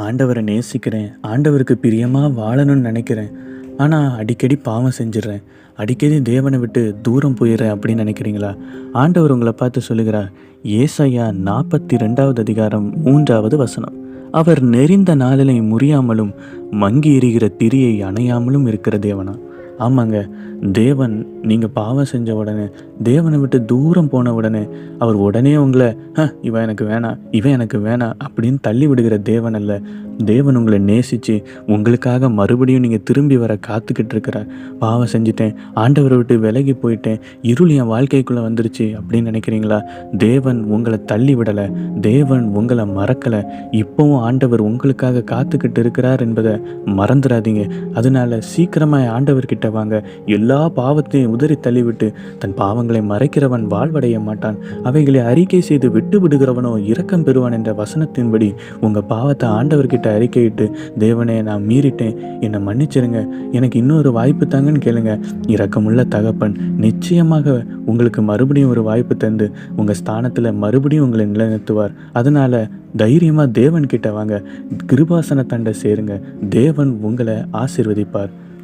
ஆண்டவரை நேசிக்கிறேன், ஆண்டவருக்கு பிரியமாக வாழணும்னு நினைக்கிறேன். ஆனால் அடிக்கடி பாவம் செஞ்சிடுறேன், அடிக்கடி தேவனை விட்டு தூரம் போயிடுறேன் அப்படின்னு நினைக்கிறீங்களா? ஆண்டவர் உங்களை பார்த்து சொல்லுகிறார். ஏசாயா 42வது அதிகாரம் 3வது வசனம். அவர் நெறிந்த நாளிலை முறியாமலும் மங்கி எரிகிற திரியை அணையாமலும் இருக்கிற தேவனா. ஆமாங்க, தேவன் நீங்கள் பாவம் செஞ்ச உடனே, தேவனை விட்டு தூரம் போன உடனே, அவர் உடனே உங்களை இவன் எனக்கு வேணாம், இவன் எனக்கு வேணாம் அப்படின்னு தள்ளி விடுகிற தேவன் அல்ல. தேவன் உங்களை நேசித்து உங்களுக்காக மறுபடியும் நீங்கள் திரும்பி வர காத்துக்கிட்டு இருக்கிறார். பாவம் செஞ்சிட்டேன், ஆண்டவரை விட்டு விலகி போயிட்டேன், இருள் என் வாழ்க்கைக்குள்ளே வந்துருச்சு அப்படின்னு நினைக்கிறீங்களா? தேவன் உங்களை தள்ளி விடலை, தேவன் உங்களை மறக்கலை. இப்போவும் ஆண்டவர் உங்களுக்காக காத்துக்கிட்டு இருக்கிறார் என்பதை மறந்துடாதீங்க. அதனால சீக்கிரமாக ஆண்டவர்கிட்ட வாங்க. எல்லா பாவத்தையும் உதறி தள்ளிவிட்டு தன் பாவங்களை மறைக்கிறவன் வாழ்வடைய மாட்டான், அவைகளை அறிக்கை செய்து விட்டு விடுகிறவனோ இரக்கம் பெறுவான் என்ற வசனத்தின்படி உங்கள் பாவத்தை ஆண்டவர்கிட்ட அறிக்கையிட்டு, தேவனே நான் மீறிட்டேன், என்னை மன்னிச்சிருங்க, எனக்கு இன்னொரு வாய்ப்பு தாங்கன்னு கேளுங்க. இரக்கமுள்ள தகப்பன் நிச்சயமாக உங்களுக்கு மறுபடியும் ஒரு வாய்ப்பு தந்து உங்கள் ஸ்தானத்தில் மறுபடியும் உங்களை நிலைநிறுத்துவார். அதனால் தைரியமாக தேவன் கிட்ட வாங்க, கிருபாசன தண்டை சேருங்க. தேவன் உங்களை ஆசீர்வதிப்பார்.